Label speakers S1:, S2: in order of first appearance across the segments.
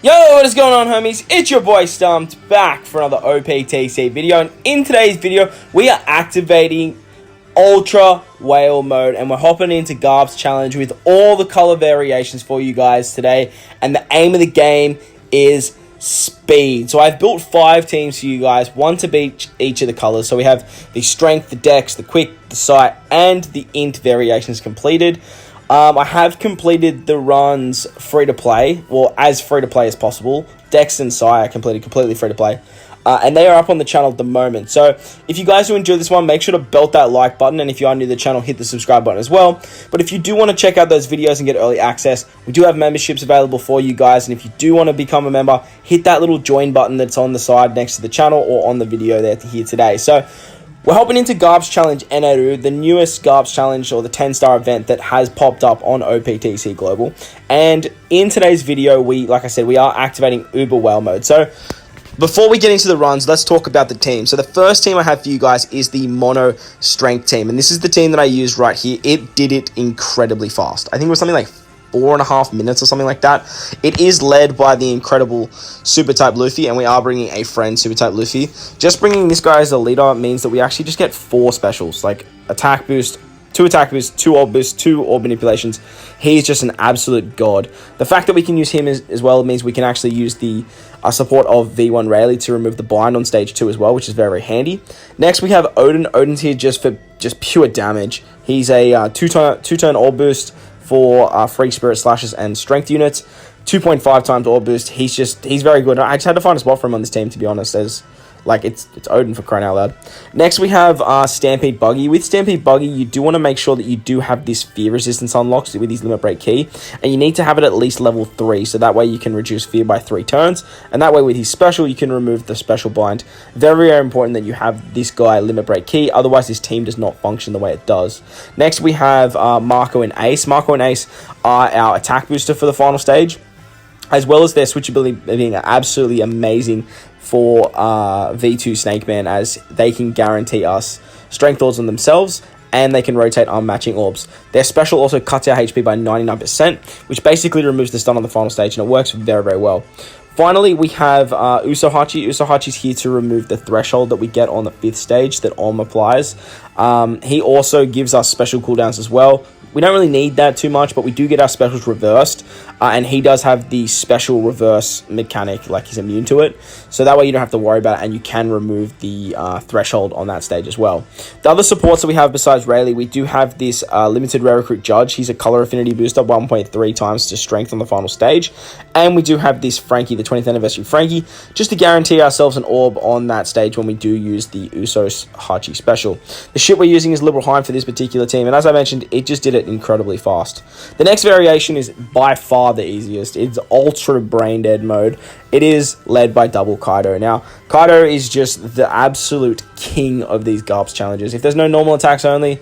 S1: Yo, what is going on, homies? It's your boy Stumped back for another OPTC video, and in today's video we are activating Ultra Whale Mode and we're hopping into Garp's challenge with all the color variations for you guys today, and the aim of the game is speed. So I've built 5 teams for you guys, one to beat each of the colors. So we have the strength, the dex, the quick, the sight, and the int variations completed. I have completed the runs free to play, well, as free to play as possible. Dex and Sai I completed completely free to play, and they are up on the channel at the moment. So if you guys do enjoy this one, make sure to belt that like button, and if you are new to the channel, hit the subscribe button as well. But if you do want to check out those videos and get early access, we do have memberships available for you guys, and if you do want to become a member, hit that little join button that's on the side next to the channel or on the video there here today. So we're hopping into Garp's challenge Eneru, the newest Garp's challenge, or the 10-star event that has popped up on OPTC Global. And in today's video, like I said, we are activating Uber Whale Mode. So before we get into the runs, let's talk about the team. So the first team I have for you guys is the Mono Strength team. And this is the team that I used right here. It did it incredibly fast. I think it was something like 4.5 minutes or something like that. It is led by the incredible Super Type Luffy, and we are bringing a friend, Super Type Luffy. Just bringing this guy as a leader means that we actually just get 4 specials, like attack boost, 2 attack boosts, 2 orb boosts, 2 orb manipulations. He's just an absolute god. The fact that we can use him as well means we can actually use the support of V1 Rayleigh to remove the bind on stage 2 as well, which is very, very handy. Next, we have Odin. Odin's here just for pure damage. He's a 2-turn orb boost for Freak Spirit Slashes and Strength units. 2.5 times orb boost. He's very good. I just had to find a spot for him on this team, to be honest, as like it's Odin for crying out loud. Next we have Stampede Buggy. With Stampede Buggy, you do want to make sure that you do have this fear resistance unlocked with his limit break key, and you need to have it at least level 3, so that way you can reduce fear by 3 turns, and that way with his special you can remove the special bind. Very, very important that you have this guy limit break key, otherwise this team does not function the way it does. Next we have Marco and Ace. Marco and Ace are our attack booster for the final stage, as well as their switchability being absolutely amazing for V2 Snake Man, as they can guarantee us strength orbs on themselves, and they can rotate on matching orbs. Their special also cuts our HP by 99%, which basically removes the stun on the final stage, and it works very, very well. Finally, we have Usohachi. Usohachi's here to remove the threshold that we get on the 5th stage that Om applies. He also gives us special cooldowns as well. We don't really need that too much, but we do get our specials reversed, and he does have the special reverse mechanic, like he's immune to it, so that way you don't have to worry about it, and you can remove the threshold on that stage as well. The other supports that we have besides Rayleigh, we do have this limited rare recruit Judge. He's a color affinity booster, 1.3 times to strength on the final stage, and we do have this Frankie, the 20th anniversary Frankie, just to guarantee ourselves an orb on that stage when we do use the Usohachi special. The ship we're using is Liberal Hind for this particular team, and as I mentioned, it just did it incredibly fast. The next variation is by far the easiest. It's Ultra Brain Dead mode. It is led by Double Kaido. Now, Kaido is just the absolute king of these Garp's challenges. If there's no normal attacks only,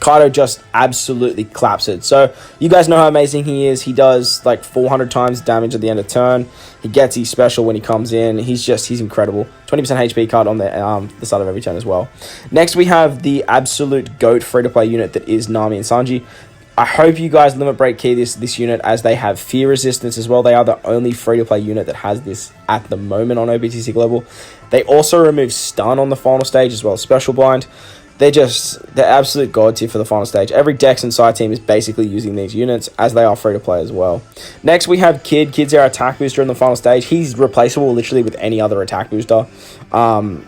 S1: Kaido just absolutely claps it. So you guys know how amazing he is. He does like 400 times damage at the end of turn. He gets his special when he comes in. He's incredible. 20% HP card on the start of every turn as well. Next we have the absolute GOAT free-to-play unit that is Nami and Sanji. I hope you guys limit break key this unit, as they have fear resistance as well. They are the only free-to-play unit that has this at the moment on OPTC Global. They also remove stun on the final stage as well as special bind. They're absolute god tier for the final stage. Every Dex and Side team is basically using these units, as they are free to play as well. Next, we have Kid. Kid's our attack booster in the final stage. He's replaceable literally with any other attack booster. I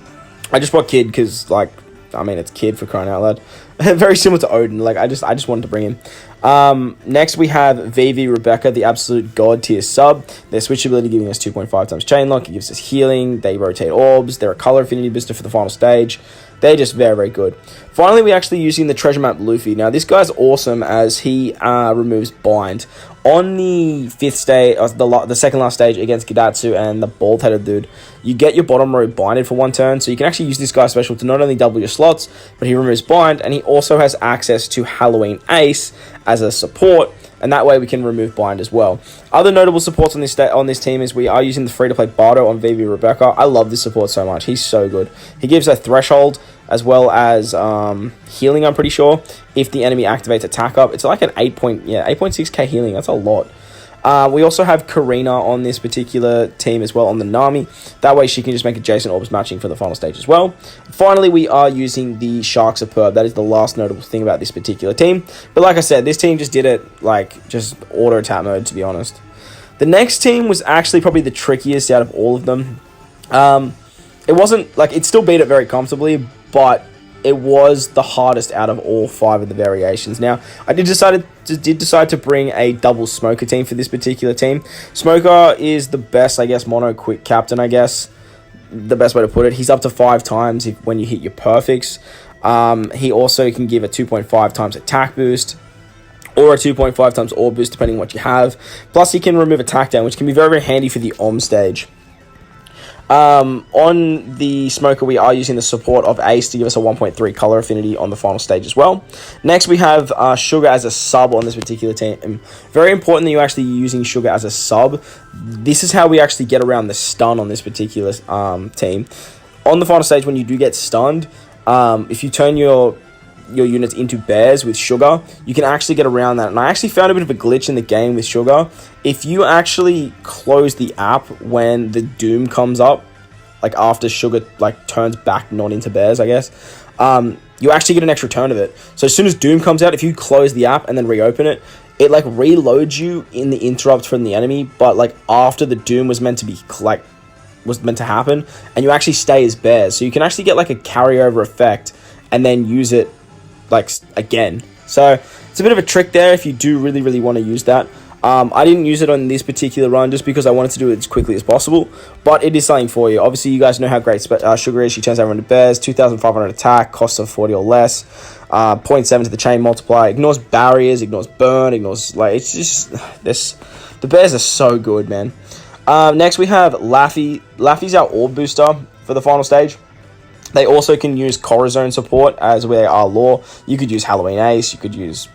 S1: just brought Kid because, it's Kid for crying out loud. Very similar to Odin. I just wanted to bring him. Next, we have Vivi Rebecca, the absolute god tier sub. Their switchability giving us 2.5 times chain lock. It gives us healing. They rotate orbs. They're a color affinity booster for the final stage. They're just very, very good. Finally, we're actually using the treasure map Luffy. Now, this guy's awesome as he removes bind. On the 5th stage, the second last stage against Gidatsu and the bald-headed dude, you get your bottom row binded for 1 turn, so you can actually use this guy's special to not only double your slots, but he removes bind, and he also has access to Halloween Ace as a support, and that way we can remove bind as well. Other notable supports on this team is we are using the free-to-play Bardo on Vivi Rebecca. I love this support so much. He's so good. He gives a threshold as well as healing, I'm pretty sure, if the enemy activates attack up. It's like an 8.6k healing. That's a lot. We also have Karina on this particular team as well on the Nami. That way she can just make adjacent orbs matching for the final stage as well. Finally, we are using the Shark Superb. That is the last notable thing about this particular team. But like I said, this team just did it like just auto attack mode, to be honest. The next team was actually probably the trickiest out of all of them. It wasn't like it still beat it very comfortably, but it was the hardest out of all 5 of the variations. Now, I did decide to bring a double Smoker team for this particular team. Smoker is the best, I guess, mono quick captain, I guess. The best way to put it. He's up to 5 times when you hit your perfects. He also can give a 2.5 times attack boost, or a 2.5 times orb boost, depending on what you have. Plus, he can remove attack down, which can be very, very handy for the Om stage. On the Smoker, we are using the support of Ace to give us a 1.3 color affinity on the final stage as well. Next, we have Sugar as a sub on this particular team. Very important that you're actually using Sugar as a sub. This is how we actually get around the stun on this particular team. On the final stage, when you do get stunned, if you turn your units into bears with Sugar, you can actually get around that. And I actually found a bit of a glitch in the game with Sugar. If you actually close the app when the Doom comes up, like after Sugar like turns back not into bears, I guess, you actually get an extra turn of it. So as soon as Doom comes out, if you close the app and then reopen it, it like reloads you in the interrupt from the enemy, but like after the Doom was meant to be to happen, and you actually stay as bears. So you can actually get like a carryover effect and then use it like again. So it's a bit of a trick there if you do really want to use that. I didn't use it on this particular run just because I wanted to do it as quickly as possible, but it is something for you. Obviously, you guys know how great Sugar is. She turns everyone into bears, 2,500 attack, cost of 40 or less, 0.7 to the chain multiplier, ignores barriers, ignores burn, ignores, like, it's just, the bears are so good, man. Next, we have Laffy. Laffy's our orb booster for the final stage. They also can use Corazon support as they are law. You could use Halloween Ace. You could use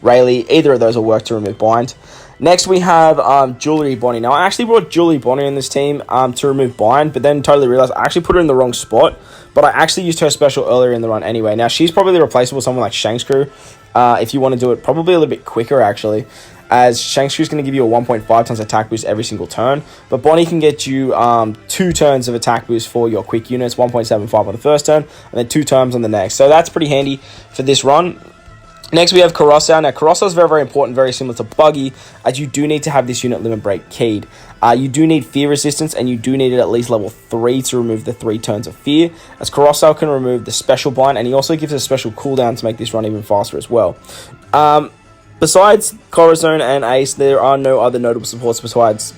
S1: Rayleigh. Either of those will work to remove bind. Next, we have Jewelry Bonnie. Now, I actually brought Jewelry Bonnie in this team to remove bind, but then totally realized I actually put her in the wrong spot. But I actually used her special earlier in the run anyway. Now, she's probably replaceable with someone like Shanks Crew. If you want to do it probably a little bit quicker, actually, as Shanks Crew is going to give you a 1.5 times attack boost every single turn, but Bonnie can get you 2 turns of attack boost for your quick units, 1.75 on the first turn, and then 2 turns on the next. So that's pretty handy for this run. Next, we have Coruscant. Now, Coruscant is very, very important, very similar to Buggy, as you do need to have this unit limit break keyed. You do need fear resistance, and you do need it at least level 3 to remove the 3 turns of fear, as Coruscant can remove the special bind, and he also gives a special cooldown to make this run even faster as well. Besides Corazon and Ace, there are no other notable supports besides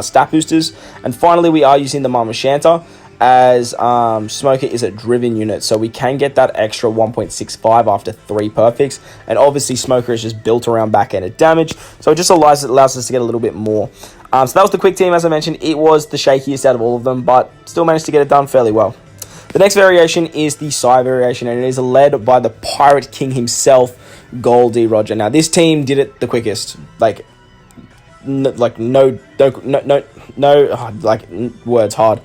S1: stat boosters. And finally, we are using the Mama Shanta, as Smoker is a driven unit, so we can get that extra 1.65 after 3 perfects. And obviously, Smoker is just built around back-ended damage, so it just allows us to get a little bit more. So that was the quick team, as I mentioned. It was the shakiest out of all of them, but still managed to get it done fairly well. The next variation is the Psy variation, and it is led by the Pirate King himself, Goldie Roger. Now, this team did it the quickest. Words hard.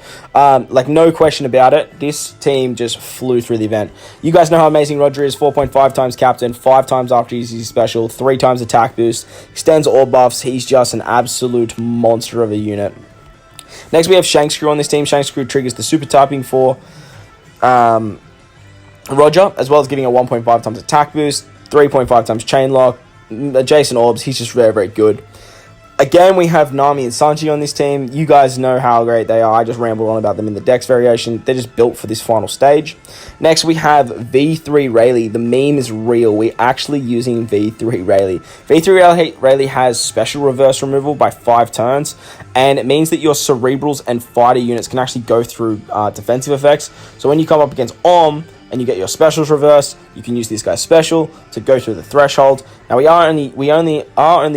S1: No question about it. This team just flew through the event. You guys know how amazing Roger is. 4.5 times captain, 5 times after he's special, 3 times attack boost, extends all buffs. He's just an absolute monster of a unit. Next, we have Shanks Crew on this team. Shanks Crew triggers the super typing for Roger, as well as giving a 1.5 times attack boost, 3.5 times chain lock, adjacent orbs. He's just very, very good. Again, we have Nami and Sanji on this team. You guys know how great they are. I just rambled on about them in the Dex variation. They're just built for this final stage. Next, we have V3 Rayleigh. The meme is real. We're actually using V3 Rayleigh. V3 Rayleigh has special reverse removal by 5 turns, and it means that your Cerebrals and Fighter units can actually go through defensive effects. So when you come up against Om, and you get your specials reverse, you can use this guy's special to go through the threshold. Now, we are only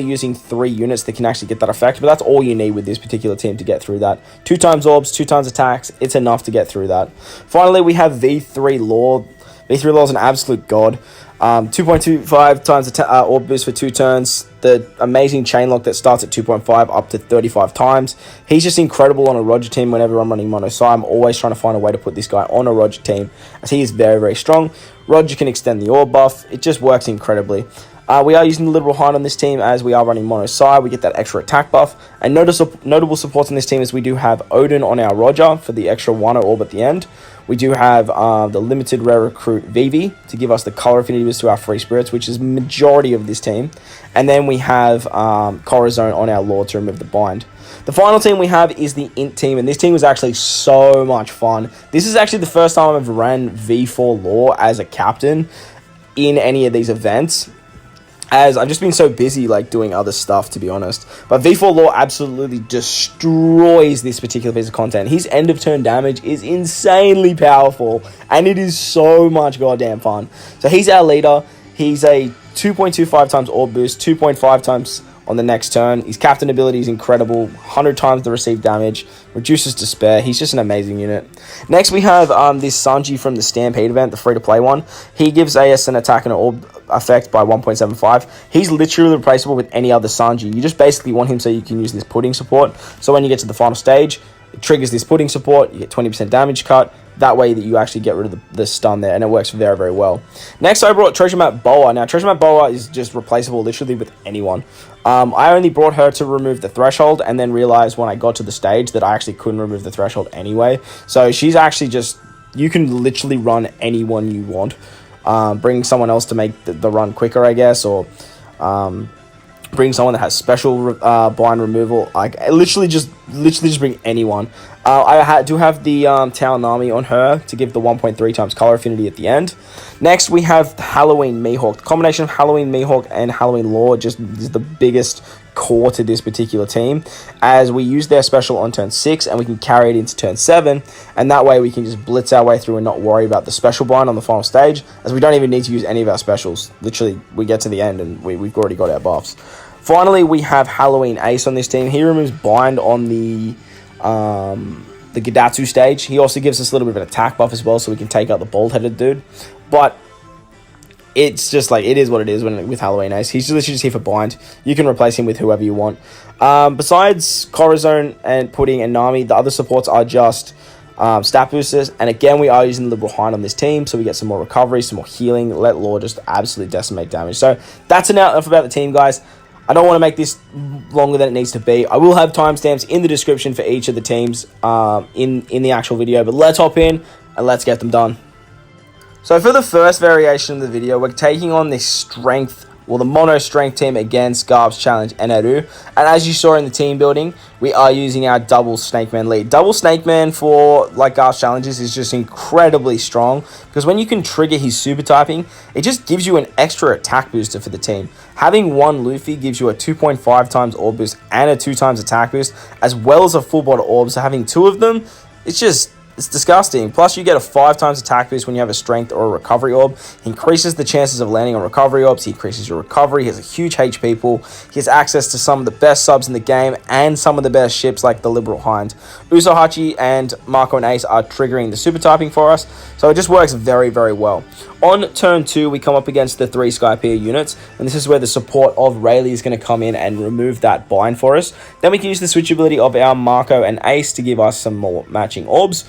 S1: using 3 units that can actually get that effect, but that's all you need with this particular team to get through that. 2 times orbs, 2 times attacks, it's enough to get through that. Finally, we have V3 Law. V3 Law is an absolute god. 2.25 times orb boost for 2 turns. The amazing chain lock that starts at 2.5 up to 35 times. He's just incredible on a Roger team whenever I'm running mono Psy. I'm always trying to find a way to put this guy on a Roger team, as he is very, very strong. Roger can extend the orb buff. It just works incredibly. We are using the Liberal Hind on this team as we are running mono side. We get that extra attack buff. And notable supports on this team is we do have Odin on our Roger for the extra 1 orb at the end. We do have the limited rare recruit Vivi to give us the color affinity boost to our free spirits, which is majority of this team. And then we have Corazon on our Lord to remove the bind. The final team we have is the Int team, and this team was actually so much fun. This is actually the first time I've ran V4 Law as a captain in any of these events, as I've just been so busy like doing other stuff, to be honest. But V4 Law absolutely destroys this particular piece of content. His end of turn damage is insanely powerful, and it is so much goddamn fun. So he's our leader. He's a 2.25 times orb boost, 2.5 times on the next turn. His captain ability is incredible, 100 times the received damage, reduces despair. He's just an amazing unit. Next we have this Sanji from the Stampede event, the free-to-play one. He gives AS an attack and an orb effect by 1.75. He's literally replaceable with any other Sanji. You just basically want him so you can use this pudding support. So when you get to the final stage, it triggers this pudding support, you get 20% damage cut. That way that you actually get rid of the stun there, and it works very, very well. Next, I brought Treasure Map Boa. Now, Treasure Map Boa is just replaceable literally with anyone. I only brought her to remove the threshold, and then realized when I got to the stage that I actually couldn't remove the threshold anyway. So she's actually just, you can literally run anyone you want. Bring someone else to make the run quicker, I guess, or bring someone that has special blind removal. Like literally just bring anyone. I do have the Town Army on her to give the 1.3 times color affinity at the end. Next we have Halloween Mihawk. The combination of Halloween Mihawk and Halloween Lord just is the biggest core to this particular team, as we use their special on turn 6 and we can carry it into turn 7, and that way we can just blitz our way through and not worry about the special bind on the final stage, as we don't even need to use any of our specials. Literally we get to the end and we've already got our buffs. Finally, we have Halloween Ace on this team. He removes bind on the Gadatsu stage. He also gives us a little bit of an attack buff as well, so we can take out the bald-headed dude. But it's just like, it is what it is with Halloween Ace. He's literally just here for bind. You can replace him with whoever you want. Besides Corazon and Pudding and Nami, the other supports are just stat boosters. And again, we are using the Liberal Hind on this team, so we get some more recovery, some more healing. Let Law just absolutely decimate damage. So that's enough about the team, guys. I don't want to make this longer than it needs to be. I will have timestamps in the description for each of the teams in the actual video. But let's hop in and let's get them done. So for the first variation of the video, we're taking on this strength, well, the mono strength team against Garp's challenge Eneru. And as you saw in the team building, we are using our double Snake Man lead. Double Snake Man for like Garp's challenges is just incredibly strong, because when you can trigger his super typing, it just gives you an extra attack booster for the team. Having one Luffy gives you a 2.5 times orb boost and a 2 times attack boost, as well as a full body orb. So having 2 of them, it's disgusting. Plus, you get a 5 times attack boost when you have a strength or a recovery orb. He increases the chances of landing on recovery orbs. He increases your recovery. He has a huge HP pool. He has access to some of the best subs in the game and some of the best ships like the Liberal Hind. Usohachi and Marco and Ace are triggering the super typing for us, so it just works very, very well. On turn 2, we come up against the 3 Skypiea units, and this is where the support of Rayleigh is going to come in and remove that bind for us. Then we can use the switch ability of our Marco and Ace to give us some more matching orbs.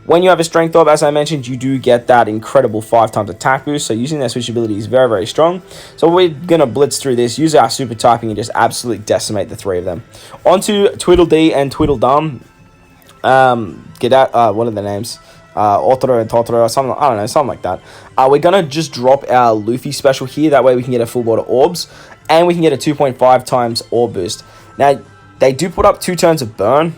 S1: When you have a strength orb, as I mentioned, you do get that incredible 5 times attack boost, so using that switch ability is very, very strong. So we're going to blitz through this, use our super typing, and just absolutely decimate the 3 of them. On to Tweedledee and Tweedledum. What are the names? Otoro and Totoro, or something, I don't know, something like that. We're going to just drop our Luffy special here, that way we can get a full board of orbs, and we can get a 2.5 times orb boost. Now, they do put up 2 turns of burn,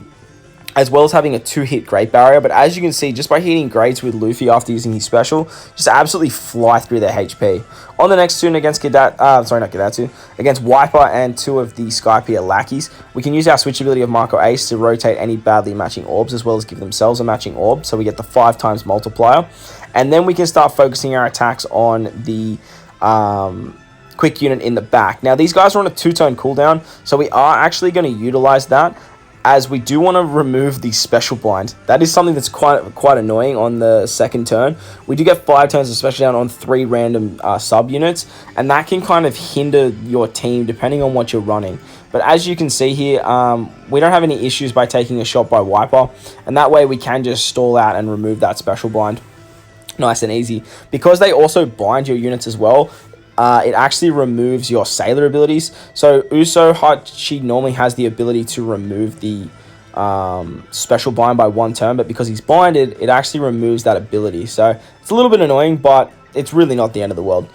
S1: as well as having a 2-hit Great Barrier, but as you can see, just by hitting Greats with Luffy after using his special, just absolutely fly through their HP. On the next turn against against Wiper and 2 of the Skypiea lackeys, we can use our switch ability of Marco Ace to rotate any badly matching orbs, as well as give themselves a matching orb, so we get the 5 times multiplier. And then we can start focusing our attacks on the quick unit in the back. Now, these guys are on a 2-turn cooldown, so we are actually going to utilize that, as we do want to remove the special blind. That is something that's quite annoying on the second turn. We do get 5 turns of special down on 3 random sub-units, and that can kind of hinder your team depending on what you're running. But as you can see here, we don't have any issues by taking a shot by Wiper, and that way we can just stall out and remove that special blind. Nice and easy. Because they also bind your units as well, it actually removes your Sailor abilities. So Uso Hachi normally has the ability to remove the special bind by 1 turn, but because he's binded, it actually removes that ability. So it's a little bit annoying, but it's really not the end of the world.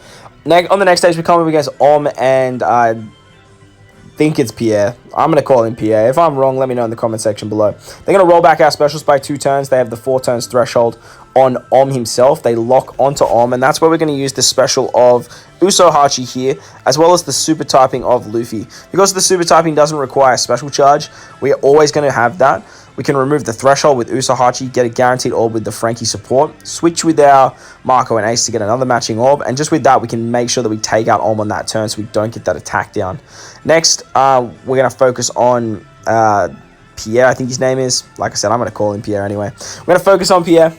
S1: On the next stage, we come up against and think it's Pierre. I'm going to call him Pierre. If I'm wrong, let me know in the comment section below. They're going to roll back our specials by 2 turns. They have the 4 turns threshold on himself. They lock onto and that's where we're going to use the special of Usohachi here, as well as the super typing of Luffy. Because the super typing doesn't require a special charge, we are always going to have that. We can remove the threshold with Usohachi, get a guaranteed orb with the Frankie support, switch with our Marco and Ace to get another matching orb, and just with that, we can make sure that we take out on that turn so we don't get that attack down. Next, we're going to focus on Pierre, I think his name is. Like I said, I'm going to call him Pierre anyway. We're going to focus on Pierre.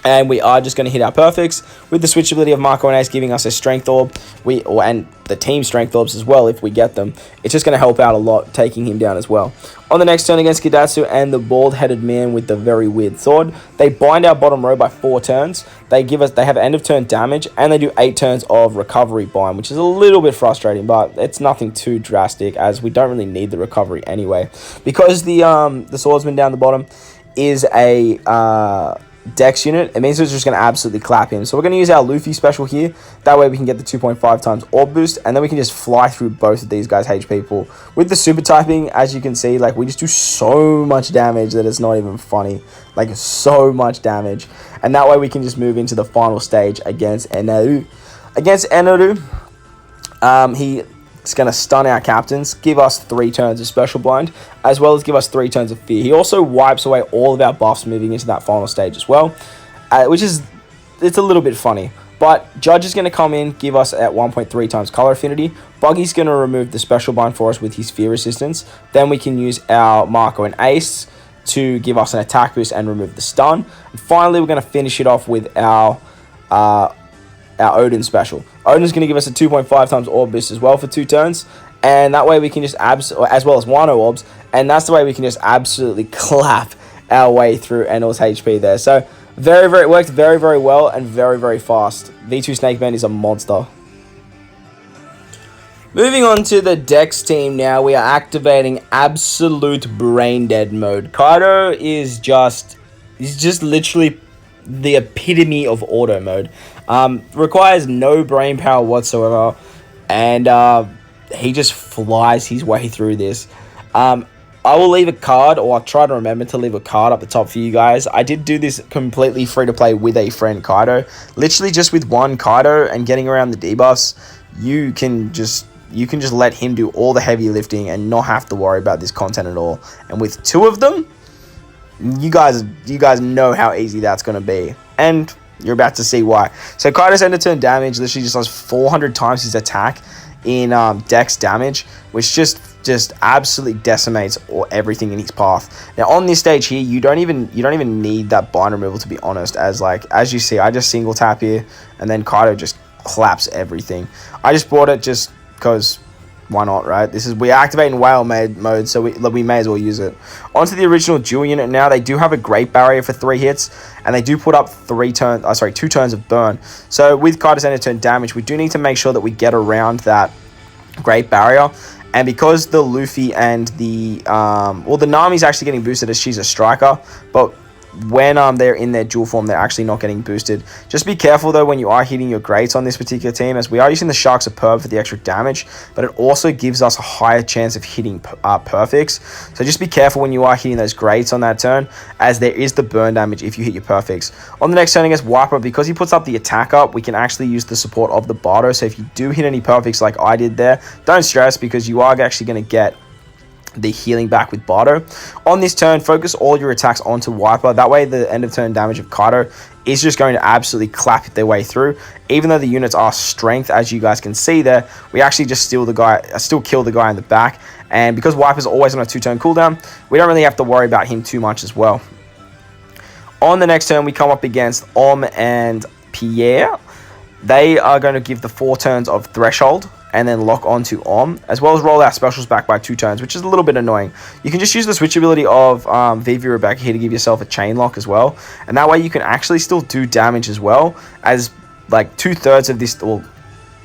S1: And we are just going to hit our perfects with the switch ability of Marco and Ace giving us a strength orb. And the team strength orbs as well if we get them. It's just going to help out a lot, taking him down as well. On the next turn against Kidatsu and the bald-headed man with the very weird sword, they bind our bottom row by 4 turns. They have end of turn damage, and they do 8 turns of recovery bind, which is a little bit frustrating, but it's nothing too drastic as we don't really need the recovery anyway. Because the swordsman down the bottom is a Dex unit, it means we're just going to absolutely clap him. So we're going to use our Luffy special here. That way we can get the 2.5 times orb boost, and then we can just fly through both of these guys' HP pool. With the super typing, as you can see, like, we just do so much damage that it's not even funny. Like, so much damage. And that way we can just move into the final stage against Eneru. Against Eneru, he's going to stun our captains, give us 3 turns of special blind, as well as give us 3 turns of fear. He also wipes away all of our buffs moving into that final stage as well, it's a little bit funny. But Judge is going to come in, give us at 1.3 times color affinity. Buggy's going to remove the special bind for us with his fear resistance. Then we can use our Marco and Ace to give us an attack boost and remove the stun. And finally, we're going to finish it off with our Odin special. Odin's going to give us a 2.5 times orb boost as well for 2 turns, and that way we can just as well as Wano orbs, and that's the way we can just absolutely clap our way through Enel's HP there. So it worked very, very well and very, very fast. V2 Snakeman is a monster. Moving on to the Dex team now, we are activating absolute brain dead mode. Kaido is just literally the epitome of auto mode. Requires no brain power whatsoever, and he just flies his way through this. I will leave a card, or I'll try to remember to leave a card up the top for you guys. I did do this completely free to play with a friend, Kaido. Literally just with one Kaido and getting around the debuffs, you can just let him do all the heavy lifting and not have to worry about this content at all. And with 2 of them, you guys know how easy that's going to be, and you're about to see why. So Kaido's end of turn damage literally just does 400 times his attack in Dex damage, which just absolutely decimates everything in his path. Now on this stage here, you don't even need that bind removal, to be honest. As you see, I just single tap here, and then Kaido just claps everything. I just bought it just because. Why not, right? We're activating whale mode, so we may as well use it. Onto the original dual unit now. They do have a great barrier for 3 hits, and they do put up 2 turns of burn. So with Kaido's end of turn damage, we do need to make sure that we get around that great barrier. And because the Luffy and the Nami's actually getting boosted as she's a striker, but when they're in their dual form, they're actually not getting boosted. Just be careful though when you are hitting your greats on this particular team, as we are using the Shark Superb for the extra damage, but it also gives us a higher chance of hitting perfects. So just be careful when you are hitting those greats on that turn, as there is the burn damage if you hit your perfects. On the next turn against Wiper, because he puts up the attack up, we can actually use the support of the Bardo. So if you do hit any perfects like I did there, don't stress, because you are actually going to get the healing back with Bardo. On this turn, focus all your attacks onto Wiper. That way the end of turn damage of Kaido is just going to absolutely clap their way through. Even though the units are strength, as you guys can see there, we actually just still kill the guy in the back. And because Wiper's always on a 2-turn cooldown, we don't really have to worry about him too much as well. On the next turn, we come up against and Pierre. They are going to give the 4 turns of Threshold and then lock onto as well as roll our specials back by 2 turns, which is a little bit annoying. You can just use the switch ability of Vivi Rebecca here to give yourself a chain lock as well, and that way you can actually still do damage as well, as like 2/3 of this, well,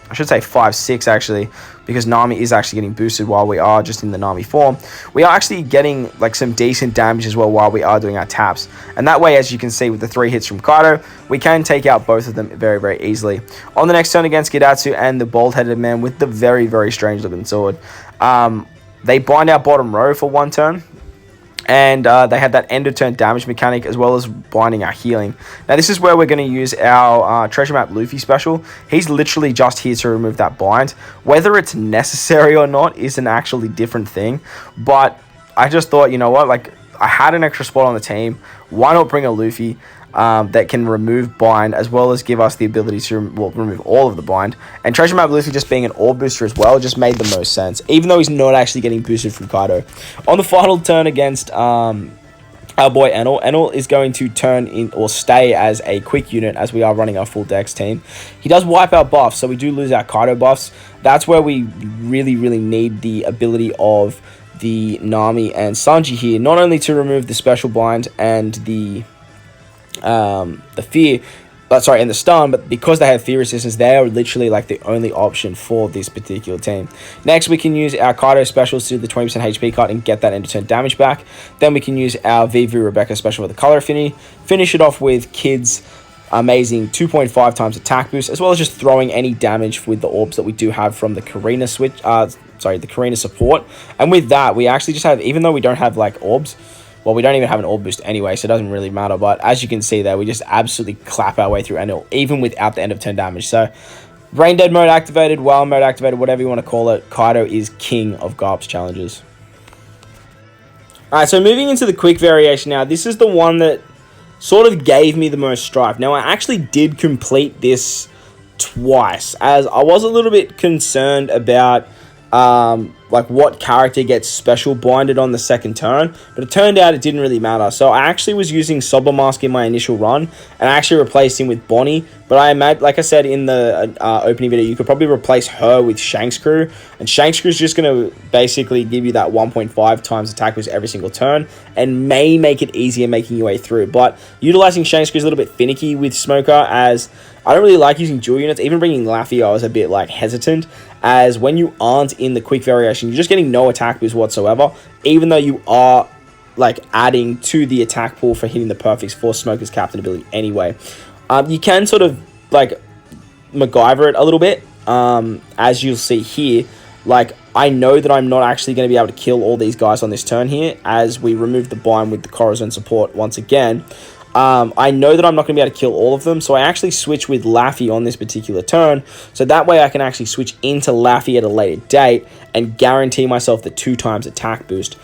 S1: I should say 5-6 actually, because Nami is actually getting boosted while we are just in the Nami form. We are actually getting like some decent damage as well while we are doing our taps. And that way, as you can see with the 3 hits from Kaido, we can take out both of them very, very easily. On the next turn against Gidatsu and the bald-headed man with the very, very strange looking sword, they bind our bottom row for 1 turn. And they had that end of turn damage mechanic as well as binding our healing. Now this is where we're going to use our treasure map Luffy special. He's literally just here to remove that bind. Whether it's necessary or not is an actually different thing. But I just thought, you know what, like I had an extra spot on the team. Why not bring a Luffy that can remove bind as well as give us the ability to remove all of the bind. And treasure map Luffy just being an orb booster as well just made the most sense, even though he's not actually getting boosted from Kaido. On the final turn against our boy Enel, Enel is going to turn in or stay as a quick unit as we are running our full Dex team. He does wipe our buffs, so we do lose our Kaido buffs. That's where we really, really need the ability of the Nami and Sanji here, not only to remove the special bind and the fear, and the stun, but because they have fear resistance, they are literally like the only option for this particular team. Next, we can use our Kaido specials to do the 20% HP cut and get that end of turn damage back. Then we can use our VV Rebecca special with the color affinity, finish it off with Kid's amazing 2.5 times attack boost, as well as just throwing any damage with the orbs that we do have from the Karina switch, the Karina support. And with that, we actually just have, even though we don't have like orbs, well, we don't even have an orb boost anyway, so it doesn't really matter. But as you can see there, we just absolutely clap our way through Enel, even without the end of turn damage. So, Brain Dead mode activated, Wild mode activated, whatever you want to call it, Kaido is king of Garp's challenges. Alright, so moving into the quick variation now, this is the one that sort of gave me the most strife. Now, I actually did complete this twice, as I was a little bit concerned about like what character gets special binded on the second turn, but it turned out it didn't really matter. So I actually was using Sober Mask in my initial run, and I actually replaced him with Bonnie. But I imagine, like I said in the opening video, you could probably replace her with Shanks Crew, and Shanks Crew is just going to basically give you that 1.5 times attack boost every single turn, and may make it easier making your way through. But utilizing Shanks Crew is a little bit finicky with Smoker, as I don't really like using dual units. Even bringing Laffy, I was a bit like hesitant, as when you aren't in the quick variation, you're just getting no attack boost whatsoever, even though you are like adding to the attack pool for hitting the perfects for Smoker's captain ability anyway. You can sort of like MacGyver it a little bit, as you'll see here. Like, I know that I'm not actually going to be able to kill all these guys on this turn here, as we remove the bind with the Corazon support once again. I know that I'm not going to be able to kill all of them, so I actually switch with Laffy on this particular turn, so that way I can actually switch into Laffy at a later date and guarantee myself the 2 times attack boost.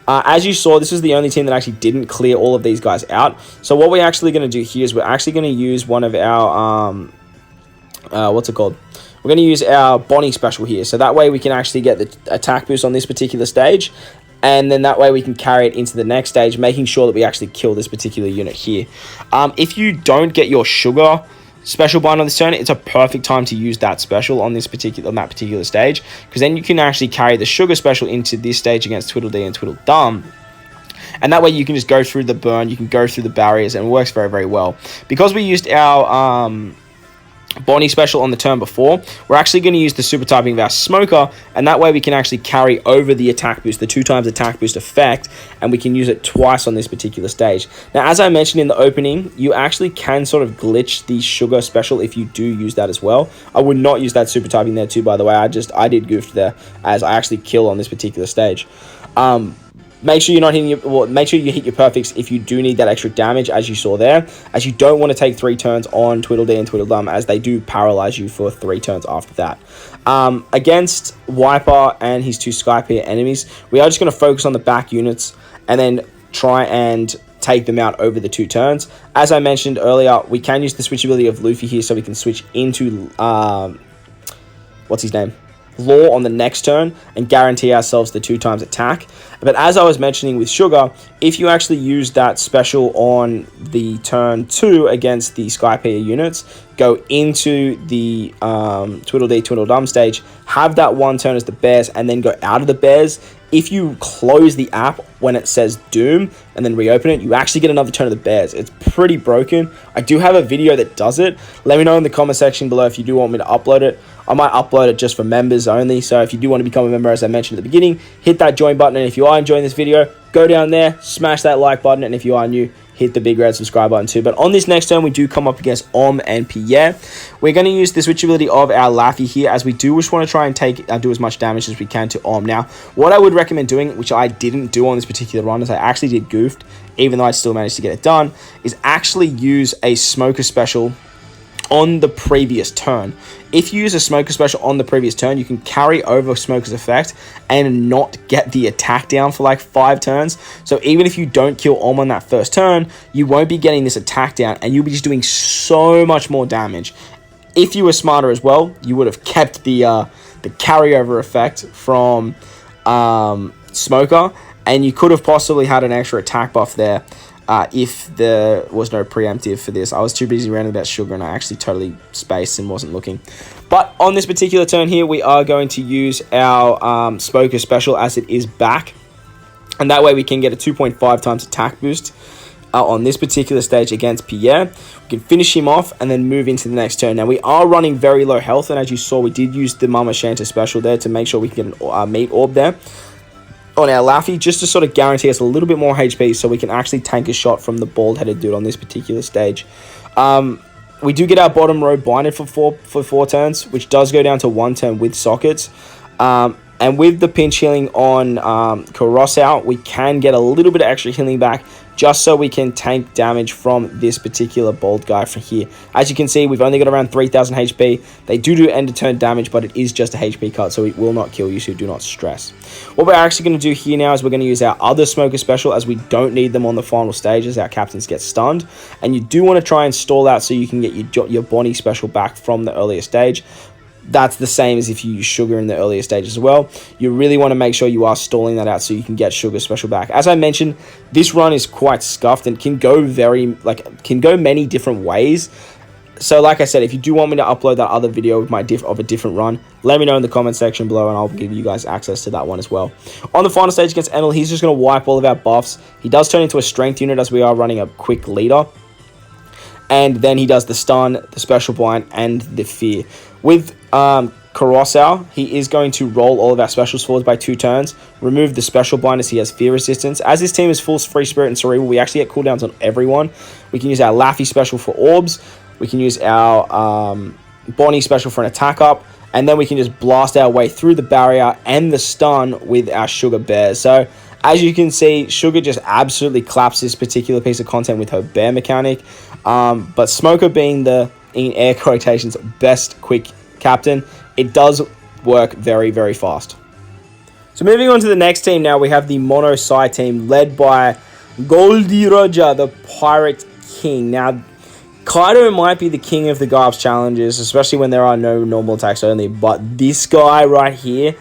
S1: As you saw, this is the only team that actually didn't clear all of these guys out. So what we're actually going to do here is we're actually going to use one of our, what's it called? We're going to use our Bonnie special here. So that way we can actually get the attack boost on this particular stage. And then that way we can carry it into the next stage, making sure that we actually kill this particular unit here. If you don't get your Sugar special bind on this turn, it's a perfect time to use that special on that particular stage, because then you can actually carry the Sugar special into this stage against Tweedledee and Tweedledum, and that way you can just go through the burn, you can go through the barriers, and it works very, very well. Because we used our Bonnie special on the turn before, we're actually going to use the super typing of our Smoker, and that way we can actually carry over the attack boost, the 2 times attack boost effect, and we can use it twice on this particular stage. Now, as I mentioned in the opening, you actually can sort of glitch the Sugar special if you do use that as well. I would not use that super typing there too, by the way. I did goof there, as I actually kill on this particular stage. Make sure you're not hitting make sure you hit your perfects if you do need that extra damage, as you saw there, as you don't want to take 3 turns on Tweedledee and Tweedledum, as they do paralyze you for 3 turns after that. Against Wiper and his 2 Skypiea enemies, we are just going to focus on the back units and then try and take them out over the 2 turns. As I mentioned earlier, we can use the switchability of Luffy here, so we can switch into what's his name? Law on the next turn and guarantee ourselves the 2 times attack. But as I was mentioning with Sugar, if you actually use that special on the turn 2 against the Skypiea units, go into the Tweedledee Tweedledum stage, have that 1 turn as the bears, and then go out of the bears. If you close the app when it says Doom and then reopen it, you actually get another turn of the bears. It's pretty broken. I do have a video that does it. Let me know in the comment section below if you do want me to upload it. I might upload it just for members only. So if you do want to become a member, as I mentioned at the beginning, hit that join button. And if you are enjoying this video, go down there, smash that like button. And if you are new, hit the big red subscribe button too. But on this next turn, we do come up against and Pierre. We're going to use the switchability of our Laffy here, as we do just want to try and do as much damage as we can to Now, what I would recommend doing, which I didn't do on this particular run, as I actually did goofed, even though I still managed to get it done, is actually use a Smoker Special on the previous turn. If you use a Smoker Special on the previous turn, you can carry over Smoker's effect and not get the attack down for like 5 turns. So even if you don't kill on that first turn, you won't be getting this attack down, and you'll be just doing so much more damage. If you were smarter as well, you would have kept the carryover effect from Smoker, and you could have possibly had an extra attack buff there. If there was no preemptive for this. I was too busy ranting about sugar, and I actually totally spaced and wasn't looking. But on this particular turn here, we are going to use our Smoker Special as it is back. And that way we can get a 2.5 times attack boost on this particular stage against Pierre. We can finish him off and then move into the next turn. Now, we are running very low health, and as you saw, we did use the Mama Shanta Special there to make sure we can get a meat orb there on our Laffy, just to sort of guarantee us a little bit more HP, so we can actually tank a shot from the bald-headed dude on this particular stage. We do get our bottom row binded for four turns, which does go down to 1 turn with sockets. And with the pinch healing on Shoutout, we can get a little bit of extra healing back, just so we can tank damage from this particular bald guy from here. As you can see, we've only got around 3,000 HP. They do end of turn damage, but it is just a HP cut, so it will not kill you, so do not stress. What we're actually going to do here now is we're going to use our other Smoker Special, as we don't need them on the final stages. Our captains get stunned, and you do want to try and stall out so you can get your Bonnie Special back from the earlier stage. That's the same as if you use Sugar in the earlier stages as well. You really want to make sure you are stalling that out so you can get Sugar Special back. As I mentioned, this run is quite scuffed and can go many different ways. So like I said, if you do want me to upload that other video of a different run, let me know in the comment section below, and I'll give you guys access to that one as well. On the final stage against Enel, he's just going to wipe all of our buffs. He does turn into a strength unit, as we are running a quick leader. And then he does the stun, the special blind, and the fear. With Shoutout, he is going to roll all of our specials forwards by 2 turns, remove the special blind as he has fear resistance. As this team is full free spirit and cerebral, we actually get cooldowns on everyone. We can use our Laffy special for orbs. We can use our Bonnie special for an attack up. And then we can just blast our way through the barrier and the stun with our Sugar Bear. So as you can see, Sugar just absolutely claps this particular piece of content with her bear mechanic. But Smoker being the, in air quotations, best quick captain, it does work very, very fast. So moving on to the next team now, we have the Mono Sai team led by Goldie Roger, the Pirate King. Now, Kaido might be the king of the Garp's challenges, especially when there are no normal attacks only, but this guy right here,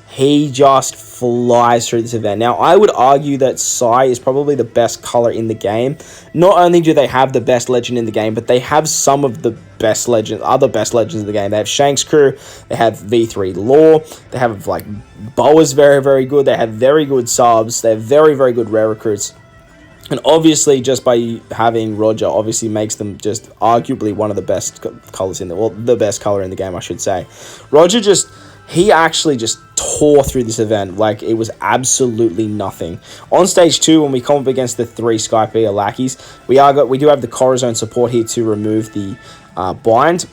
S1: he just flies through this event. Now, I would argue that Sai is probably the best color in the game. Not only do they have the best legend in the game, but they have some of the best legends, other best legends in the game. They have Shanks' crew, they have V3 Law, they have like Boa's very, very good, they have very good subs, they have very, very good rare recruits. And obviously, just by having Roger, obviously makes them just arguably one of the best colors in the, well, the best color in the game, I should say. Roger he actually just tore through this event like it was absolutely nothing. On stage 2, when we come up against the 3 Skypiea lackeys, we do have the Corazon support here to remove the bind.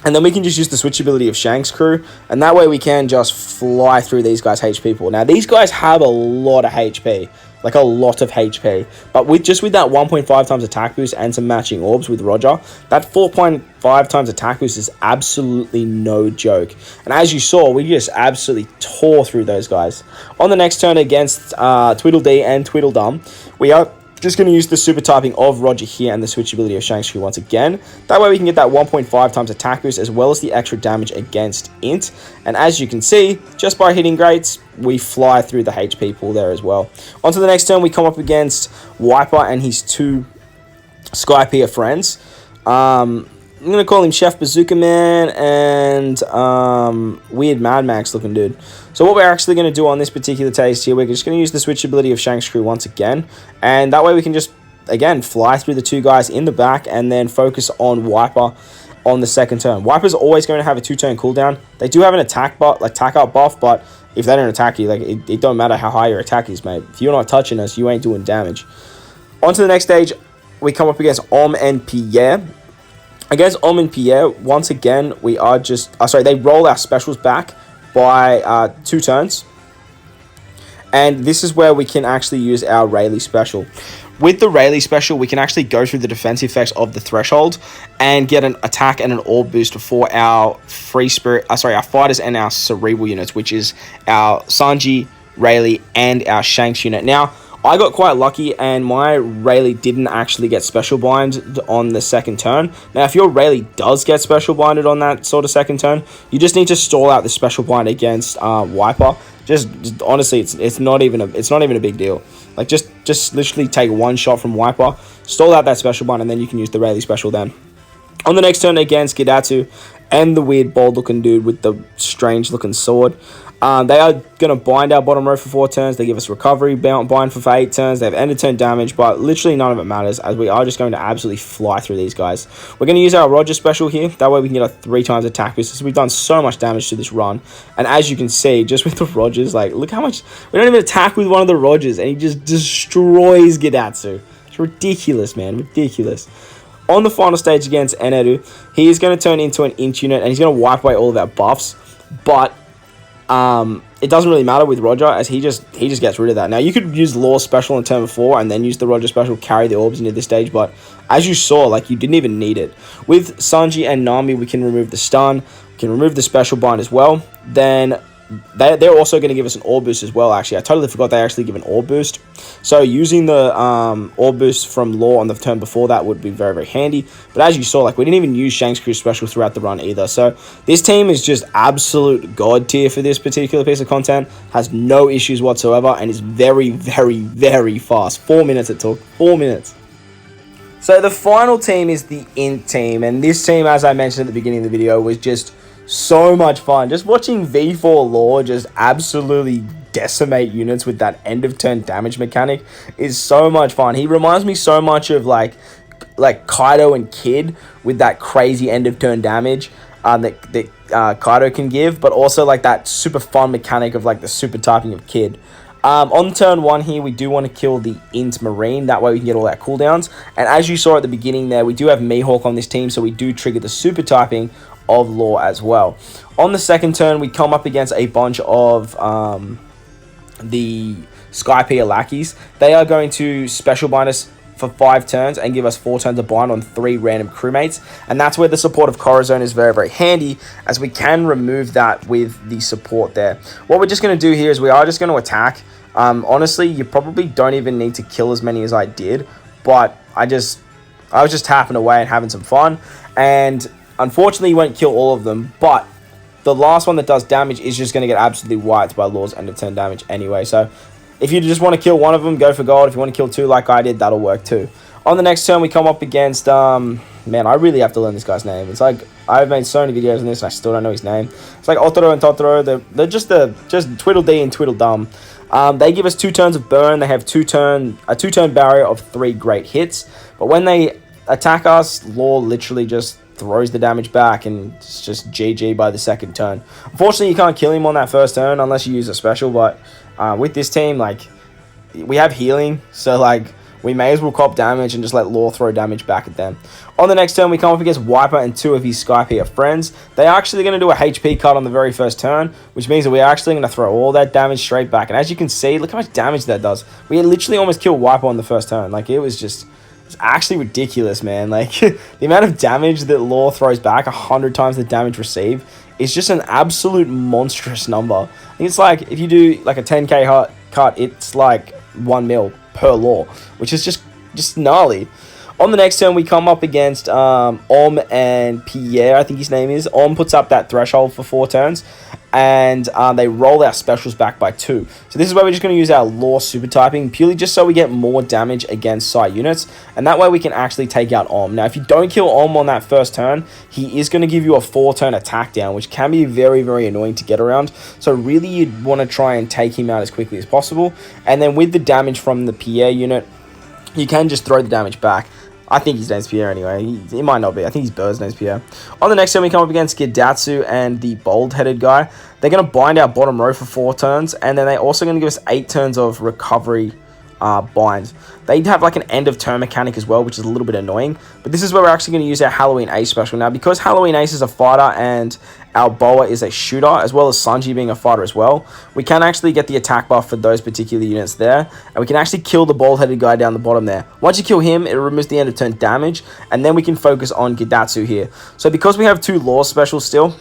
S1: And then we can just use the switchability of Shanks' crew, and that way we can just fly through these guys' HP pool. Now, these guys have a lot of HP, like a lot of HP, but with that 1.5 times attack boost and some matching orbs with Roger, that 4.5 times attack boost is absolutely no joke. And as you saw, we just absolutely tore through those guys. On the next turn against Tweedledee and Tweedledum, we are just going to use the super typing of Roger here and the switchability of Shanks' crew once again. That way we can get that 1.5 times attack boost as well as the extra damage against Int. And as you can see, just by hitting greats, we fly through the HP pool there as well. On to the next turn, we come up against Wiper and his 2 Skypiea friends. I'm going to call him Chef Bazooka Man and Weird Mad Max looking dude. So what we're actually going to do on this particular taste here, we're just going to use the switchability of Shanks' crew once again. And that way we can just, again, fly through the 2 guys in the back and then focus on Wiper on the second turn. Wiper's always going to have a 2-turn cooldown. They do have an attack out buff, but if they don't attack you, like it don't matter how high your attack is, mate. If you're not touching us, you ain't doing damage. On to the next stage, we come up against Om and Pierre. Against Om and Pierre, once again, we are just... they roll our specials back by 2 turns. And this is where we can actually use our Rayleigh special. With the Rayleigh special, we can actually go through the defensive effects of the Threshold and get an attack and an orb boost for our Free Spirit... our fighters and our Cerebral units, which is our Sanji, Rayleigh, and our Shanks unit. Now, I got quite lucky, and my Rayleigh didn't actually get special binded on the second turn. Now, if your Rayleigh does get special binded on that sort of second turn, you just need to stall out the special bind against Wiper. Just honestly, it's not even a big deal. Like just literally take one shot from Wiper, stall out that special bind, and then you can use the Rayleigh special then. On the next turn against Gidatsu and the weird bold looking dude with the strange looking sword. They are going to bind our bottom row for 4 turns. They give us recovery bind for 8 turns. They have end of turn damage, but literally none of it matters, as we are just going to absolutely fly through these guys. We're going to use our Roger special here. That way we can get a 3 times attack boost. So we've done so much damage to this run. And as you can see, just with the Rogers, like, look how much... We don't even attack with one of the Rogers, and he just destroys Gidatsu. It's ridiculous, man. Ridiculous. On the final stage against Eneru, he is going to turn into an Inch unit, and he's going to wipe away all of our buffs. But... it doesn't really matter with Roger, as he just gets rid of that. Now, you could use Law special in turn 4 and then use the Roger special, carry the orbs into this stage, but as you saw, like, you didn't even need it. With Sanji and Nami, we can remove the stun, we can remove the special bind as well. Then they're also going to give us an orb boost as well, actually. I totally forgot they actually give an orb boost. So using the orb boost from Law on the turn before that would be very, very handy. But as you saw, like, we didn't even use Shanks Crew special throughout the run either. So this team is just absolute god tier for this particular piece of content. Has no issues whatsoever and is very, very, very fast. 4 minutes it took. 4 minutes. So the final team is the Int team. And this team, as I mentioned at the beginning of the video, was just... so much fun. Just watching V4 Law just absolutely decimate units with that end of turn damage mechanic is so much fun. He reminds me so much of like Kaido and Kid with that crazy end of turn damage that Kaido can give, but also like that super fun mechanic of like the super typing of Kid. On turn 1 here, we do want to kill the Int Marine. That way we can get all our cooldowns. And as you saw at the beginning there, we do have Mihawk on this team, so we do trigger the super typing of Law as well. On the second turn, we come up against a bunch of the Skypiea lackeys. They are going to special bind us for 5 turns and give us 4 turns of bind on 3 random crewmates. And that's where the support of Corazon is very, very handy, as we can remove that with the support there. What we're just going to do here is we are just going to attack. Honestly, you probably don't even need to kill as many as I did, but I was just tapping away and having some fun. And unfortunately, you won't kill all of them, but the last one that does damage is just going to get absolutely wiped by Law's end of turn damage anyway. So if you just want to kill one of them, go for gold. If you want to kill 2 like I did, that'll work too. On the next turn, we come up against, man, I really have to learn this guy's name. It's like, I've made so many videos on this and I still don't know his name. It's like Otoro and Totoro. They're just Tweedledee and Tweedledum. They give us 2 turns of burn. They have a 2-turn barrier of 3 great hits. But when they attack us, Law literally just throws the damage back, and it's just GG by the second turn. Unfortunately, you can't kill him on that first turn unless you use a special, but with this team, like, we have healing, so like we may as well cop damage and just let Law throw damage back at them. On the next turn, we come up against Wiper and 2 of his Skypiea friends. They are actually going to do a HP cut on the very first turn, which means that we're actually going to throw all that damage straight back. And as you can see, look how much damage that does. We literally almost killed Wiper on the first turn. Like, it's actually ridiculous, man. Like, the amount of damage that Law throws back, 100 times the damage received, is just an absolute monstrous number. I think it's like, if you do like a 10k cut, it's like 1 mil per Law, which is just gnarly. On the next turn, we come up against Om and Pierre, I think his name is. Om puts up that threshold for 4 turns, and they roll our specials back by 2. So this is where we're just going to use our Law super typing, purely just so we get more damage against side units, and that way we can actually take out Om. Now, if you don't kill Om on that first turn, he is going to give you a 4-turn attack down, which can be very, very annoying to get around. So really, you'd want to try and take him out as quickly as possible. And then with the damage from the Pierre unit, you can just throw the damage back. I think his name's Pierre anyway. He might not be. I think his bird's name's Pierre. On the next turn, we come up against Gidatsu and the bold-headed guy. They're going to bind our bottom row for 4 turns, and then they're also going to give us 8 turns of recovery bind. They have like an end of turn mechanic as well, which is a little bit annoying. But this is where we're actually going to use our Halloween Ace special. Now, because Halloween Ace is a fighter and our Boa is a shooter, as well as Sanji being a fighter as well, we can actually get the attack buff for those particular units there, and we can actually kill the bald-headed guy down the bottom there. Once you kill him, it removes the end of turn damage, and then we can focus on Gidatsu here. So because we have 2 law specials still,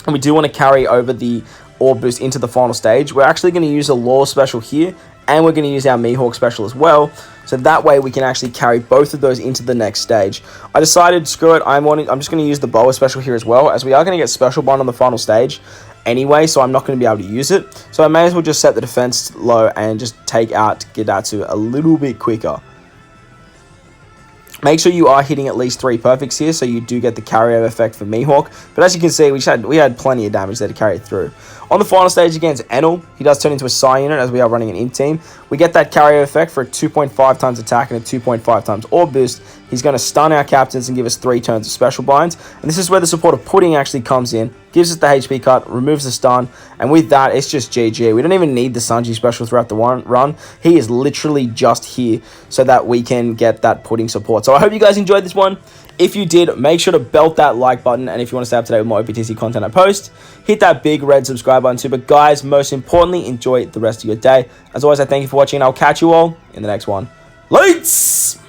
S1: and we do want to carry over the orb boost into the final stage, we're actually going to use a law special here, and we're going to use our Mihawk special as well, so that way we can actually carry both of those into the next stage. I decided, screw it, I'm just going to use the Boa special here as well, as we are going to get special bind on the final stage anyway, so I'm not going to be able to use it. So I may as well just set the defense low and just take out Gidatsu a little bit quicker. Make sure you are hitting at least 3 perfects here, so you do get the carryover effect for Mihawk. But as you can see, we had plenty of damage there to carry it through. On the final stage against Enel, he does turn into a Psy unit as we are running an imp team. We get that carryover effect for a 2.5 times attack and a 2.5 times orb boost. He's going to stun our captains and give us 3 turns of special binds. And this is where the support of Pudding actually comes in. Gives us the HP cut, removes the stun, and with that, it's just GG. We don't even need the Sanji special throughout the run. He is literally just here so that we can get that Pudding support. So I hope you guys enjoyed this one. If you did, make sure to belt that like button, and if you want to stay up to date with more OPTC content I post, hit that big red subscribe button too. But guys, most importantly, enjoy the rest of your day. As always, I thank you for watching, and I'll catch you all in the next one. Lights!